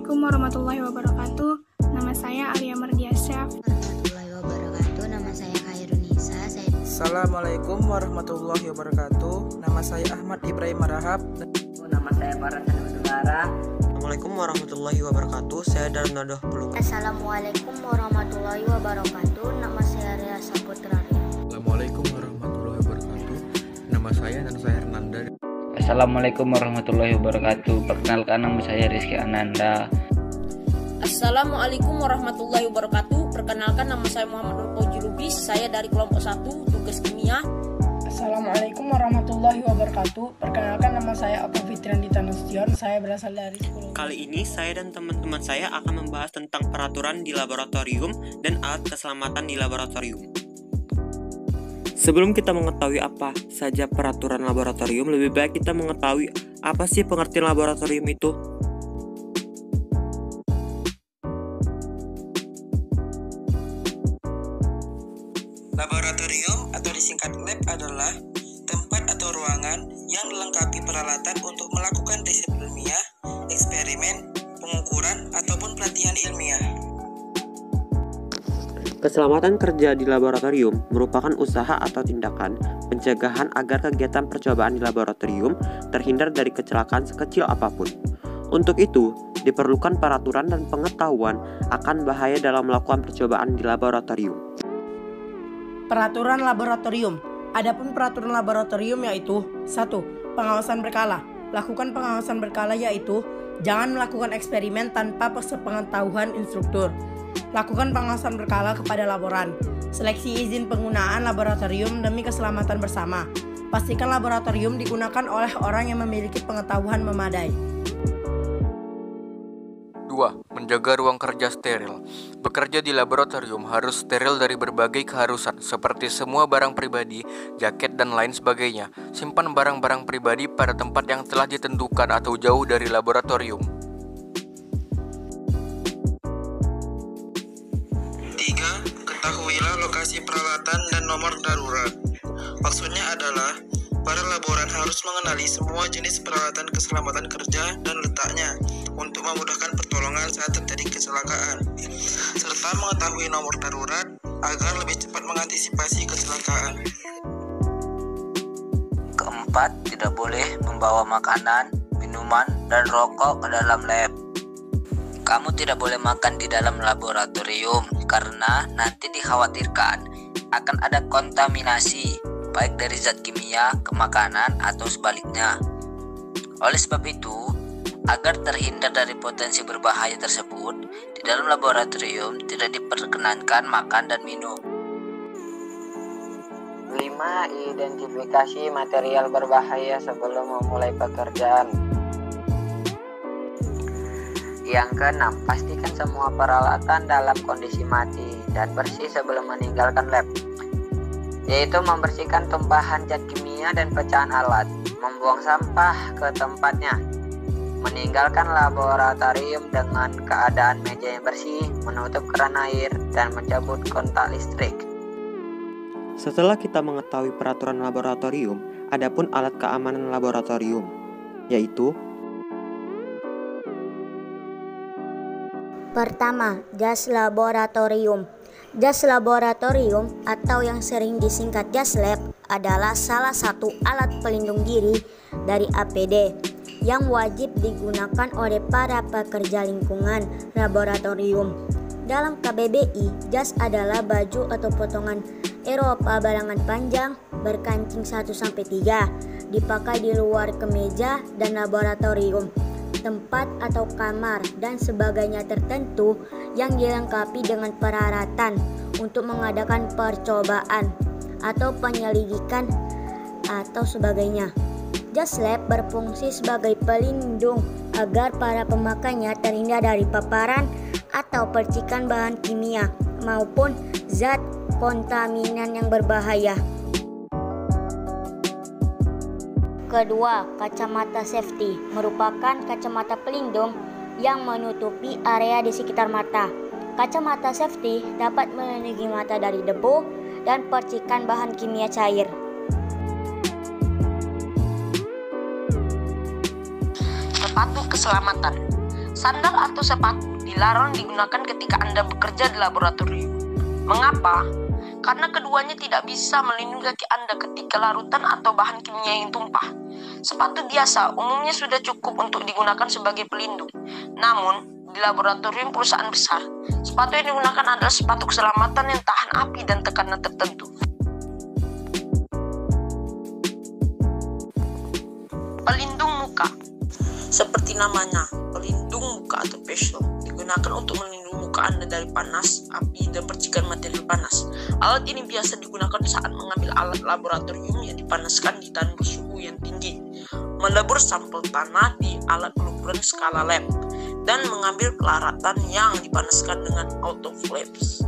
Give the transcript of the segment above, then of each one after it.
Assalamualaikum warahmatullahi wabarakatuh. Nama saya Alia Mardiasyah. Warahmatullahi wabarakatuh. Nama saya Khairunisa. Assalamualaikum warahmatullahi wabarakatuh. Nama saya Ahmad Ibrahim Marahab. Nama saya Farhan Utara. Assalamualaikum warahmatullahi wabarakatuh. Saya Darnadoh Pelung. Assalamualaikum warahmatullahi wabarakatuh. Nama saya Ria Saputra. Assalamualaikum warahmatullahi wabarakatuh. Nama saya Nansa Hernanda. Assalamualaikum warahmatullahi wabarakatuh. Perkenalkan, nama saya Rizky Ananda. Assalamualaikum warahmatullahi wabarakatuh. Perkenalkan, nama saya Muhammad Rukoji Lubis. Saya dari kelompok 1 tugas kimia. Assalamualaikum warahmatullahi wabarakatuh. Perkenalkan, nama saya Apu Fitrian Ditanustion. Saya berasal dari sekolah. Kali ini saya dan teman-teman saya akan membahas tentang peraturan di laboratorium dan alat keselamatan di laboratorium. Sebelum kita mengetahui apa saja peraturan laboratorium, lebih baik kita mengetahui apa sih pengertian laboratorium itu. Laboratorium atau disingkat lab adalah tempat atau ruangan yang dilengkapi peralatan untuk melakukan riset ilmiah, eksperimen, pengukuran, ataupun pelatihan ilmiah. Keselamatan kerja di laboratorium merupakan usaha atau tindakan pencegahan agar kegiatan percobaan di laboratorium terhindar dari kecelakaan sekecil apapun. Untuk itu, diperlukan peraturan dan pengetahuan akan bahaya dalam melakukan percobaan di laboratorium. Peraturan laboratorium. Adapun peraturan laboratorium yaitu 1. Pengawasan berkala. Lakukan pengawasan berkala yaitu jangan melakukan eksperimen tanpa sepengetahuan instruktur. Lakukan pengawasan berkala kepada laboran. Seleksi izin penggunaan laboratorium demi keselamatan bersama. Pastikan laboratorium digunakan oleh orang yang memiliki pengetahuan memadai. 2. Menjaga ruang kerja steril. Bekerja di laboratorium harus steril dari berbagai keharusan, seperti semua barang pribadi, jaket, dan lain sebagainya. Simpan barang-barang pribadi pada tempat yang telah ditentukan atau jauh dari laboratorium. 3. Ketahuilah lokasi peralatan dan nomor darurat. Maksudnya adalah para laboran harus mengenali semua jenis peralatan keselamatan kerja dan letaknya untuk memudahkan pertolongan saat terjadi kecelakaan, serta mengetahui nomor darurat agar lebih cepat mengantisipasi kecelakaan. 4. Tidak boleh membawa makanan, minuman, dan rokok ke dalam lab. Kamu tidak boleh makan di dalam laboratorium karena nanti dikhawatirkan akan ada kontaminasi baik dari zat kimia ke makanan atau sebaliknya. Oleh sebab itu, agar terhindar dari potensi berbahaya tersebut, di dalam laboratorium tidak diperkenankan makan dan minum. 5. Identifikasi material berbahaya sebelum memulai pekerjaan. Yang keenam, pastikan semua peralatan dalam kondisi mati dan bersih sebelum meninggalkan lab, yaitu membersihkan tumpahan zat kimia dan pecahan alat, membuang sampah ke tempatnya, meninggalkan laboratorium dengan keadaan meja yang bersih, menutup keran air, dan mencabut kontak listrik. Setelah kita mengetahui peraturan laboratorium, adapun alat keamanan laboratorium, yaitu Pertama, jas laboratorium. Jas laboratorium atau yang sering disingkat jas lab adalah salah satu alat pelindung diri dari APD yang wajib digunakan oleh para pekerja lingkungan laboratorium. Dalam KBBI, jas adalah baju atau potongan Eropa balangan panjang berkancing 1-3 dipakai di luar kemeja dan laboratorium, tempat atau kamar dan sebagainya tertentu yang dilengkapi dengan peralatan untuk mengadakan percobaan atau penyelidikan atau sebagainya. Jas lab berfungsi sebagai pelindung agar para pemakainya terhindar dari paparan atau percikan bahan kimia maupun zat kontaminan yang berbahaya. Kedua, kacamata safety merupakan kacamata pelindung yang menutupi area di sekitar mata. Kacamata safety dapat melindungi mata dari debu dan percikan bahan kimia cair. Sepatu keselamatan. Sandal atau sepatu dilarang digunakan ketika Anda bekerja di laboratorium. Mengapa? Karena keduanya tidak bisa melindungi kaki Anda ketika larutan atau bahan kimia yang tumpah. Sepatu biasa umumnya sudah cukup untuk digunakan sebagai pelindung. Namun, di laboratorium perusahaan besar, sepatu yang digunakan adalah sepatu keselamatan yang tahan api dan tekanan tertentu. Pelindung muka. Seperti namanya, pelindung muka atau facial digunakan untuk melindungi muka Anda dari panas, api, dan percikan material panas. Alat ini biasa digunakan saat mengambil alat laboratorium yang dipanaskan di tanah bersuhu yang tinggi, melebur sampel tanah di alat pengukuran skala lab, dan mengambil pelaratan yang dipanaskan dengan autoclaves.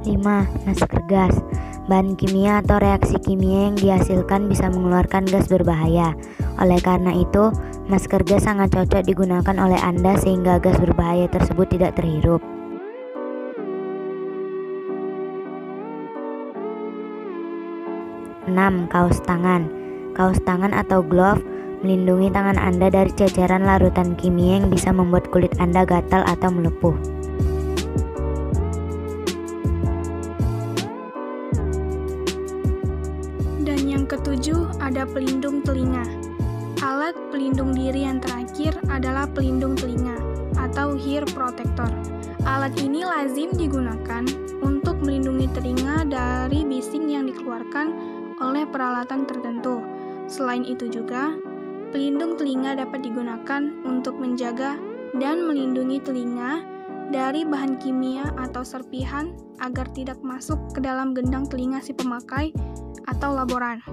5. Masker gas. Bahan kimia atau reaksi kimia yang dihasilkan bisa mengeluarkan gas berbahaya. Oleh karena itu, masker gas sangat cocok digunakan oleh Anda sehingga gas berbahaya tersebut tidak terhirup. 6. Kaos tangan. Kaos tangan atau glove melindungi tangan Anda dari ceceran larutan kimia yang bisa membuat kulit Anda gatal atau melepuh. Dan yang ketujuh, ada pelindung telinga. Alat pelindung diri yang terakhir adalah pelindung telinga atau ear protector. Alat ini lazim digunakan untuk melindungi telinga dari bising yang dikeluarkan oleh peralatan tertentu. Selain itu juga, pelindung telinga dapat digunakan untuk menjaga dan melindungi telinga dari bahan kimia atau serpihan agar tidak masuk ke dalam gendang telinga si pemakai atau laboran.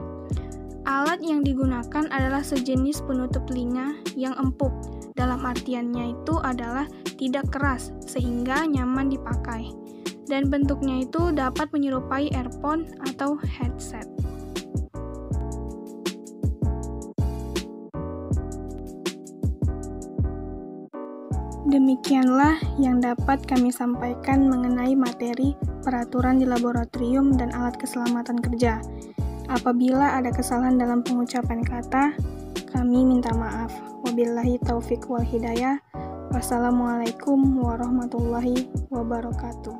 Alat yang digunakan adalah sejenis penutup telinga yang empuk. Dalam artiannya itu adalah tidak keras sehingga nyaman dipakai. Dan bentuknya itu dapat menyerupai earphone atau headset. Demikianlah yang dapat kami sampaikan mengenai materi peraturan di laboratorium dan alat keselamatan kerja. Apabila ada kesalahan dalam pengucapan kata, kami minta maaf. Wabillahi taufik wal hidayah. Wassalamualaikum warahmatullahi wabarakatuh.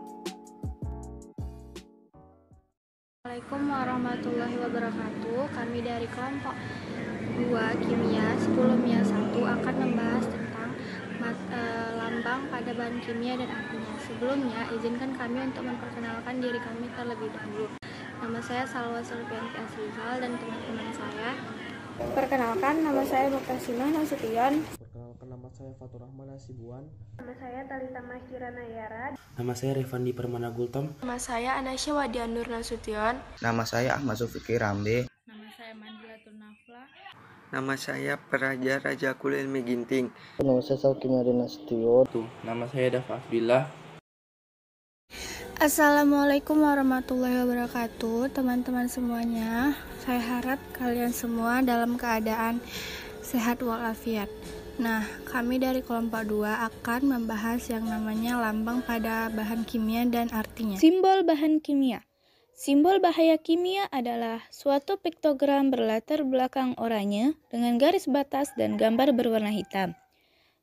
Assalamualaikum warahmatullahi wabarakatuh. Kami dari kelompok 2 Kimia 10 1 akan membahas tentang lambang pada bahan kimia dan artinya. Sebelumnya, izinkan kami untuk memperkenalkan diri kami terlebih dahulu. Nama saya Salwa Sulfianti Asrizal dan teman-teman saya. Perkenalkan, nama saya Muktasinah Nasution. Perkenalkan, nama saya Fatur Rahman Hasibuan. Nama saya Talita Mahkira Nayara. Nama saya Rifandi Permana Gultom. Nama saya Anasya Wadianur Nasution. Nama saya Ahmad Sufikri Rambe. Nama saya Mandila Tunafla. Nama saya Praja Raja Kulil Meginting. Nama saya Salki Marina Setio. Nama saya Dafa Afdillah. Assalamualaikum warahmatullahi wabarakatuh, teman-teman semuanya. Saya harap kalian semua dalam keadaan sehat walafiat. Nah, kami dari kelompok 2 akan membahas yang namanya lambang pada bahan kimia dan artinya. Simbol bahan kimia. Simbol bahaya kimia adalah suatu piktogram berlatar belakang oranye dengan garis batas dan gambar berwarna hitam.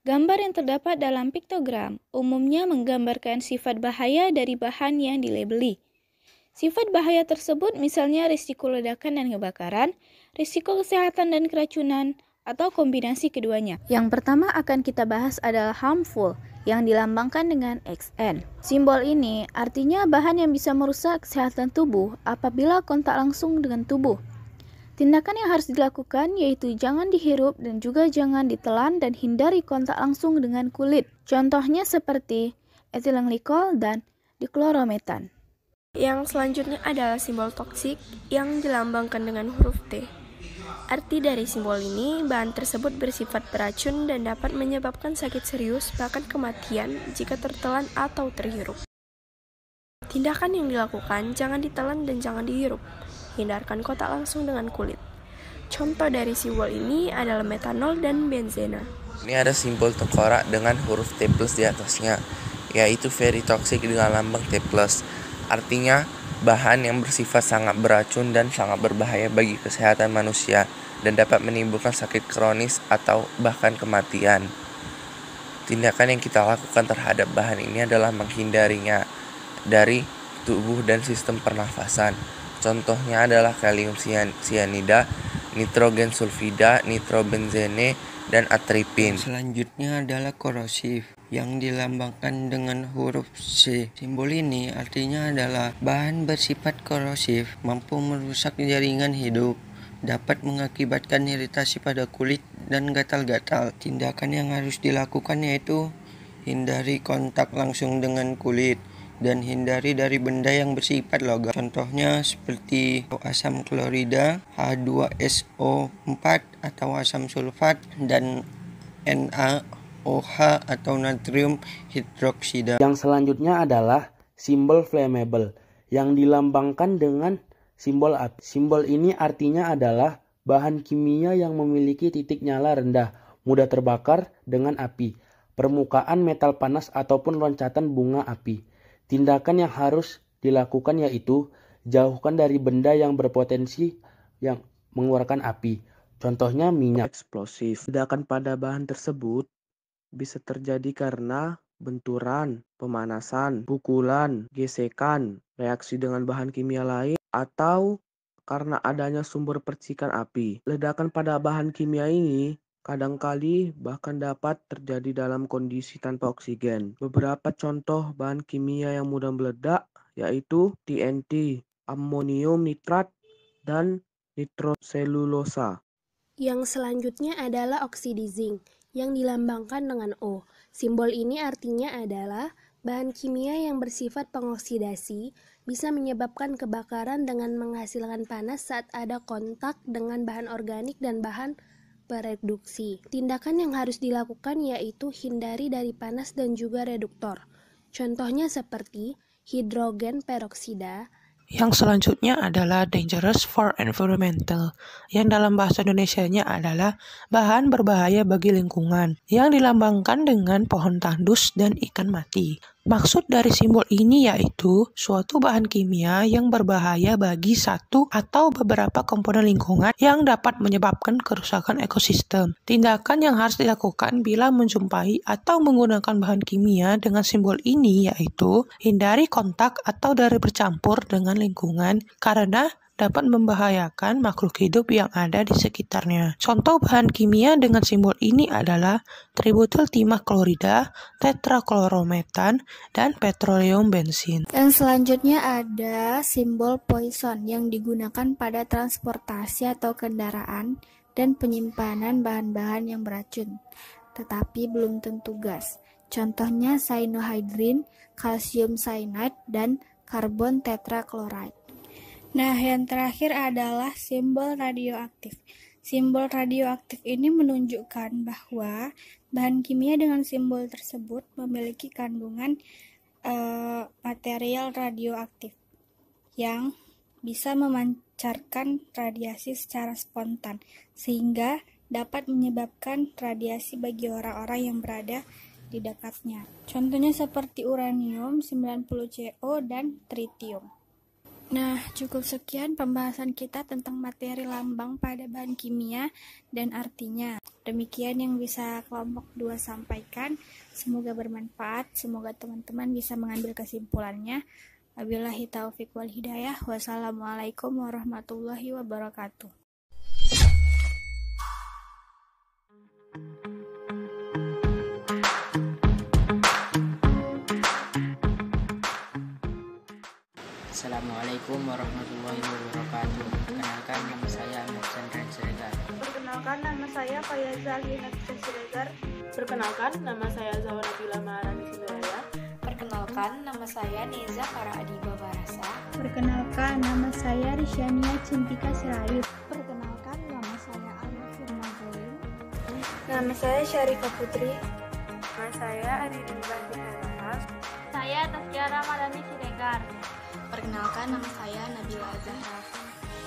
Gambar yang terdapat dalam piktogram umumnya menggambarkan sifat bahaya dari bahan yang dilabeli. Sifat bahaya tersebut misalnya risiko ledakan dan kebakaran, risiko kesehatan dan keracunan, atau kombinasi keduanya. Yang pertama akan kita bahas adalah harmful, yang dilambangkan dengan XN. Simbol ini artinya bahan yang bisa merusak kesehatan tubuh apabila kontak langsung dengan tubuh. Tindakan yang harus dilakukan yaitu jangan dihirup dan juga jangan ditelan dan hindari kontak langsung dengan kulit. Contohnya seperti etilen glikol dan diklorometan. Yang selanjutnya adalah simbol toksik yang dilambangkan dengan huruf T. Arti dari simbol ini, bahan tersebut bersifat beracun dan dapat menyebabkan sakit serius bahkan kematian jika tertelan atau terhirup. Tindakan yang dilakukan jangan ditelan dan jangan dihirup. Hindarkan kontak langsung dengan kulit. Contoh dari simbol ini adalah metanol dan benzena. Ini ada simbol tengkorak dengan huruf T+ di atasnya, yaitu very toxic dengan lambang T+. Artinya, bahan yang bersifat sangat beracun dan sangat berbahaya bagi kesehatan manusia dan dapat menimbulkan sakit kronis atau bahkan kematian. Tindakan yang kita lakukan terhadap bahan ini adalah menghindarinya dari tubuh dan sistem pernafasan. Contohnya adalah kalium sianida, nitrogen sulfida, nitrobenzene, dan atripin. Selanjutnya adalah korosif yang dilambangkan dengan huruf C. Simbol ini artinya adalah bahan bersifat korosif, mampu merusak jaringan hidup, dapat mengakibatkan iritasi pada kulit dan gatal-gatal. Tindakan yang harus dilakukan yaitu hindari kontak langsung dengan kulit dan hindari dari benda yang bersifat logam. Contohnya seperti asam klorida, H2SO4 atau asam sulfat, dan NaOH atau natrium hidroksida. Yang selanjutnya adalah simbol flammable yang dilambangkan dengan simbol api. Simbol ini artinya adalah bahan kimia yang memiliki titik nyala rendah, mudah terbakar dengan api, permukaan metal panas ataupun loncatan bunga api. Tindakan yang harus dilakukan yaitu jauhkan dari benda yang berpotensi yang mengeluarkan api. Contohnya minyak eksplosif. Ledakan pada bahan tersebut bisa terjadi karena benturan, pemanasan, pukulan, gesekan, reaksi dengan bahan kimia lain, atau karena adanya sumber percikan api. Ledakan pada bahan kimia ini kadangkali bahkan dapat terjadi dalam kondisi tanpa oksigen. Beberapa contoh bahan kimia yang mudah meledak yaitu TNT, amonium nitrat, dan nitroselulosa. Yang selanjutnya adalah oksida zinc yang dilambangkan dengan O. Simbol ini artinya adalah bahan kimia yang bersifat pengoksidasi, bisa menyebabkan kebakaran dengan menghasilkan panas saat ada kontak dengan bahan organik dan bahan bereduksi. Tindakan yang harus dilakukan yaitu hindari dari panas dan juga reduktor. Contohnya seperti hidrogen peroksida. Yang selanjutnya adalah dangerous for environmental, yang dalam bahasa Indonesianya adalah bahan berbahaya bagi lingkungan, yang dilambangkan dengan pohon tandus dan ikan mati. Maksud dari simbol ini yaitu suatu bahan kimia yang berbahaya bagi satu atau beberapa komponen lingkungan yang dapat menyebabkan kerusakan ekosistem. Tindakan yang harus dilakukan bila menjumpai atau menggunakan bahan kimia dengan simbol ini yaitu hindari kontak atau dari bercampur dengan lingkungan karena dapat membahayakan makhluk hidup yang ada di sekitarnya. Contoh bahan kimia dengan simbol ini adalah tributyl timah klorida, tetraklorometan, dan petroleum bensin. Yang selanjutnya ada simbol poison yang digunakan pada transportasi atau kendaraan dan penyimpanan bahan-bahan yang beracun, tetapi belum tentu gas. Contohnya cyanohydrin, kalsium cyanide, dan karbon tetrakloride. Nah, yang terakhir adalah simbol radioaktif. Simbol radioaktif ini menunjukkan bahwa bahan kimia dengan simbol tersebut memiliki kandungan material radioaktif yang bisa memancarkan radiasi secara spontan, sehingga dapat menyebabkan radiasi bagi orang-orang yang berada di dekatnya. Contohnya seperti uranium 90Co dan tritium. Nah, cukup sekian pembahasan kita tentang materi lambang pada bahan kimia dan artinya. Demikian yang bisa kelompok 2 sampaikan. Semoga bermanfaat, semoga teman-teman bisa mengambil kesimpulannya. Wabillahi taufiq wal hidayah. Wassalamualaikum warahmatullahi wabarakatuh. Assalamualaikum warahmatullahi wabarakatuh. Perkenalkan, nama saya Ahmad Chandra Siregar. Perkenalkan, nama saya Fayaza Alina Siregar. Perkenalkan, nama saya Zawara Nabila Maharani Sundaraya. Perkenalkan, nama saya Neza Farah Adiba Barasa. Perkenalkan, nama saya Risyania Cintika Sirayut. Perkenalkan, nama saya Alma Firman Zalim. Nama saya Syarifah Putri. Nama saya Aridin Bahtiara. Saya Taskia Ramadhani Siregar. Perkenalkan, nama saya Nabila Zahra.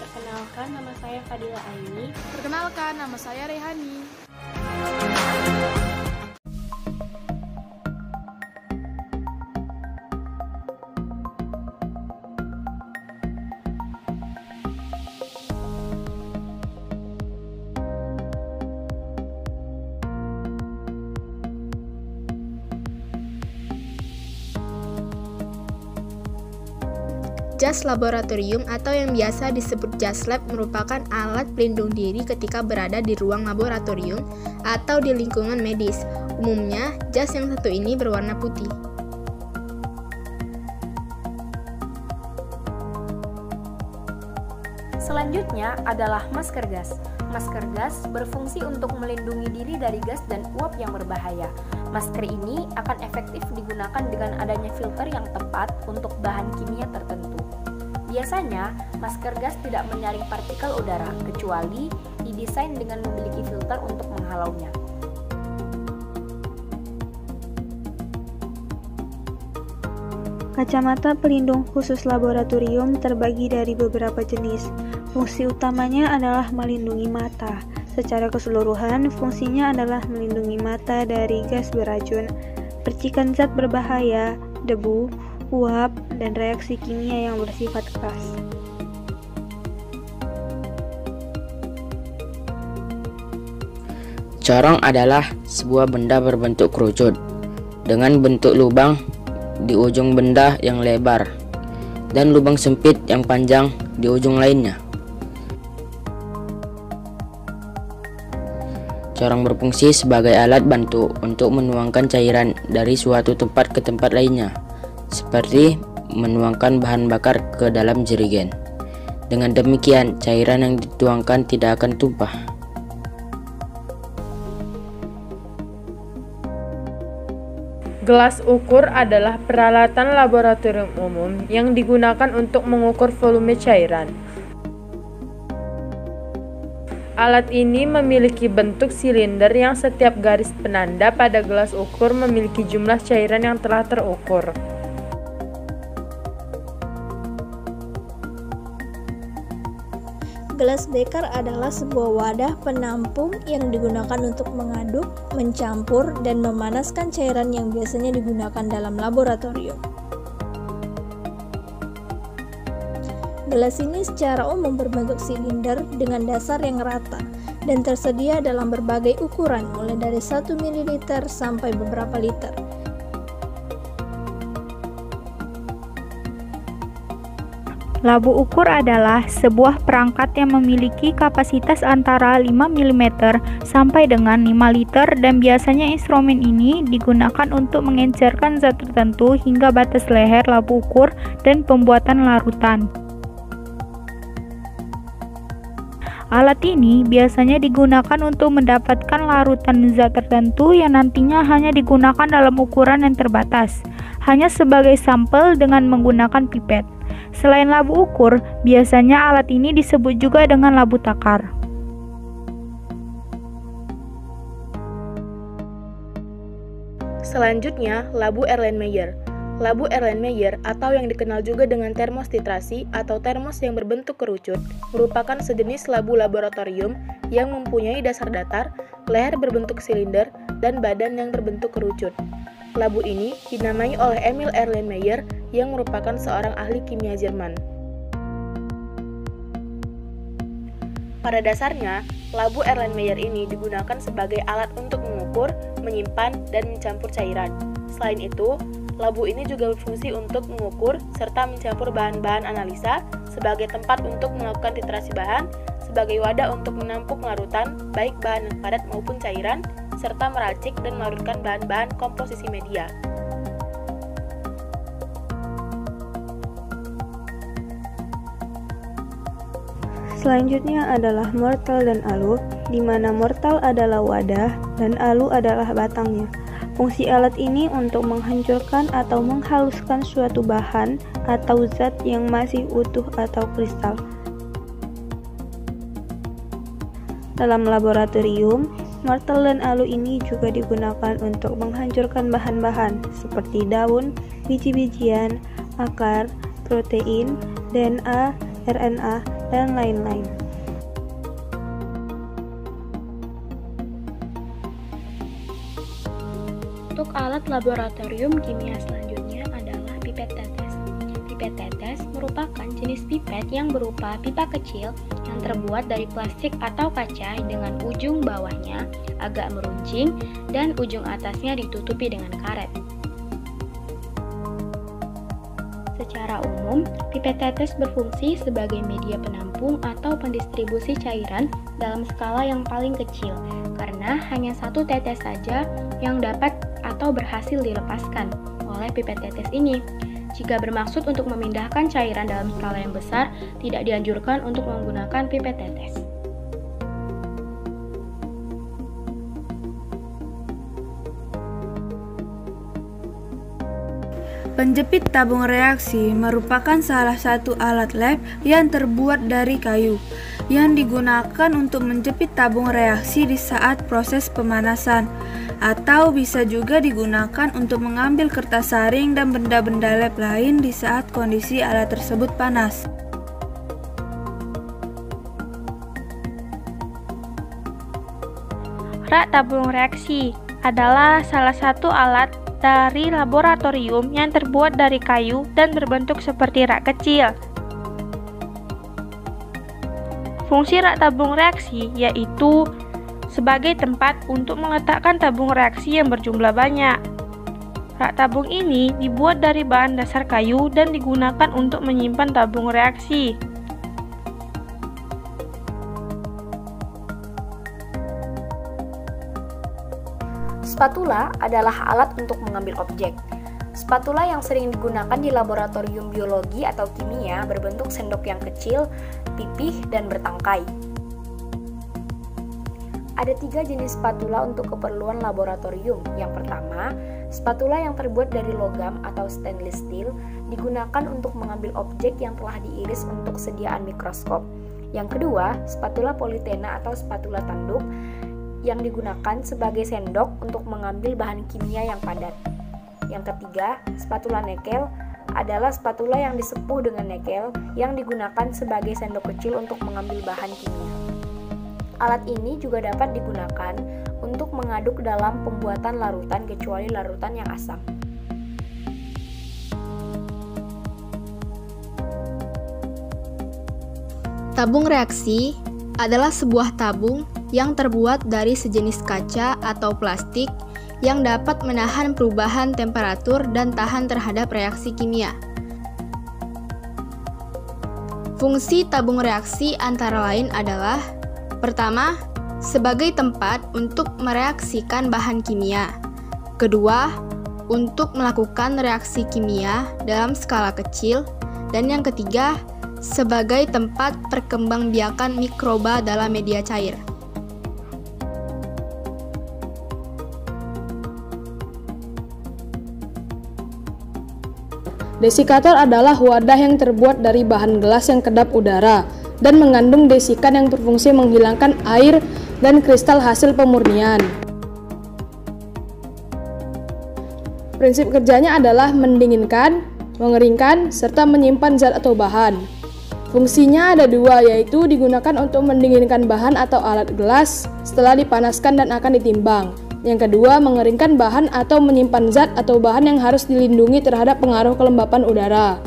Perkenalkan, nama saya Fadila Aini. Perkenalkan, nama saya Rehani. jas laboratorium atau yang biasa disebut jas lab merupakan alat pelindung diri ketika berada di ruang laboratorium atau di lingkungan medis. Umumnya, jas yang satu ini berwarna putih. Selanjutnya adalah masker gas. Masker gas berfungsi untuk melindungi diri dari gas dan uap yang berbahaya. Masker ini akan efektif digunakan dengan adanya filter yang tepat untuk bahan kimia tertentu. Biasanya, masker gas tidak menyaring partikel udara, kecuali didesain dengan memiliki filter untuk menghalaunya. Kacamata pelindung khusus laboratorium terbagi dari beberapa jenis. Fungsi utamanya adalah melindungi mata. Secara keseluruhan, fungsinya adalah melindungi mata dari gas beracun, percikan zat berbahaya, debu, uap, dan reaksi kimia yang bersifat keras. Corong adalah sebuah benda berbentuk kerucut dengan bentuk lubang di ujung benda yang lebar dan lubang sempit yang panjang di ujung lainnya. Corong berfungsi sebagai alat bantu untuk menuangkan cairan dari suatu tempat ke tempat lainnya, seperti menuangkan bahan bakar ke dalam jerigen. Dengan demikian, cairan yang dituangkan tidak akan tumpah. Gelas ukur adalah peralatan laboratorium umum yang digunakan untuk mengukur volume cairan. Alat ini memiliki bentuk silinder yang setiap garis penanda pada gelas ukur memiliki jumlah cairan yang telah terukur. Gelas beker adalah sebuah wadah penampung yang digunakan untuk mengaduk, mencampur, dan memanaskan cairan yang biasanya digunakan dalam laboratorium. Gelas ini secara umum berbentuk silinder dengan dasar yang rata dan tersedia dalam berbagai ukuran mulai dari 1 ml sampai beberapa liter. Labu ukur adalah sebuah perangkat yang memiliki kapasitas antara 5 mm sampai dengan 5 liter dan biasanya instrumen ini digunakan untuk mengencerkan zat tertentu hingga batas leher labu ukur dan pembuatan larutan. Alat ini biasanya digunakan untuk mendapatkan larutan zat tertentu yang nantinya hanya digunakan dalam ukuran yang terbatas, hanya sebagai sampel dengan menggunakan pipet. Selain labu ukur, biasanya alat ini disebut juga dengan labu takar. Selanjutnya, labu Erlenmeyer. Labu Erlenmeyer atau yang dikenal juga dengan termos titrasi atau termos yang berbentuk kerucut merupakan sejenis labu laboratorium yang mempunyai dasar datar, leher berbentuk silinder, dan badan yang berbentuk kerucut. Labu ini dinamai oleh Emil Erlenmeyer yang merupakan seorang ahli kimia Jerman. Pada dasarnya, labu Erlenmeyer ini digunakan sebagai alat untuk mengukur, menyimpan, dan mencampur cairan. Selain itu, labu ini juga berfungsi untuk mengukur serta mencampur bahan-bahan analisa sebagai tempat untuk melakukan titrasi bahan, sebagai wadah untuk menampung larutan, baik bahan yang padat maupun cairan, serta meracik dan melarutkan bahan-bahan komposisi media. Selanjutnya adalah mortar dan alu, di mana mortar adalah wadah dan alu adalah batangnya. Fungsi alat ini untuk menghancurkan atau menghaluskan suatu bahan atau zat yang masih utuh atau kristal. Dalam laboratorium, mortar dan alu ini juga digunakan untuk menghancurkan bahan-bahan seperti daun, biji-bijian, akar, protein, DNA, RNA, dan lain-lain. Untuk alat laboratorium kimia selanjutnya adalah pipet tetes. Pipet tetes merupakan jenis pipet yang berupa pipa kecil yang terbuat dari plastik atau kaca dengan ujung bawahnya agak meruncing dan ujung atasnya ditutupi dengan karet. Secara Secara umum, pipet tetes berfungsi sebagai media penampung atau pendistribusi cairan dalam skala yang paling kecil, karena hanya satu tetes saja yang dapat atau berhasil dilepaskan oleh pipet tetes ini. Jika bermaksud untuk memindahkan cairan dalam skala yang besar, tidak dianjurkan untuk menggunakan pipet tetes. Penjepit tabung reaksi merupakan salah satu alat lab yang terbuat dari kayu, yang digunakan untuk menjepit tabung reaksi di saat proses pemanasan, atau bisa juga digunakan untuk mengambil kertas saring dan benda-benda lab lain di saat kondisi alat tersebut panas. Rak tabung reaksi adalah salah satu alat dari laboratorium yang terbuat dari kayu dan berbentuk seperti rak kecil. Fungsi rak tabung reaksi yaitu sebagai tempat untuk meletakkan tabung reaksi yang berjumlah banyak. Rak tabung ini dibuat dari bahan dasar kayu dan digunakan untuk menyimpan tabung reaksi. Spatula adalah alat untuk mengambil objek. Spatula yang sering digunakan di laboratorium biologi atau kimia berbentuk sendok yang kecil, pipih, dan bertangkai. Ada 3 jenis spatula untuk keperluan laboratorium. Yang pertama, spatula yang terbuat dari logam atau stainless steel digunakan untuk mengambil objek yang telah diiris untuk sediaan mikroskop. Yang kedua, spatula politena atau spatula tanduk yang digunakan sebagai sendok untuk mengambil bahan kimia yang padat. Yang ketiga, spatula nekel adalah spatula yang disepuh dengan nekel yang digunakan sebagai sendok kecil untuk mengambil bahan kimia. Alat ini juga dapat digunakan untuk mengaduk dalam pembuatan larutan kecuali larutan yang asam. Tabung reaksi adalah sebuah tabung yang terbuat dari sejenis kaca atau plastik yang dapat menahan perubahan temperatur dan tahan terhadap reaksi kimia. Fungsi tabung reaksi antara lain adalah: pertama, sebagai tempat untuk mereaksikan bahan kimia. Kedua, untuk melakukan reaksi kimia dalam skala kecil. Dan yang ketiga, sebagai tempat perkembangbiakan mikroba dalam media cair. Desikator adalah wadah yang terbuat dari bahan gelas yang kedap udara dan mengandung desikan yang berfungsi menghilangkan air dan kristal hasil pemurnian. Prinsip kerjanya adalah mendinginkan, mengeringkan, serta menyimpan zat atau bahan. Fungsinya ada 2, yaitu digunakan untuk mendinginkan bahan atau alat gelas setelah dipanaskan dan akan ditimbang. Yang kedua, mengeringkan bahan atau menyimpan zat atau bahan yang harus dilindungi terhadap pengaruh kelembapan udara.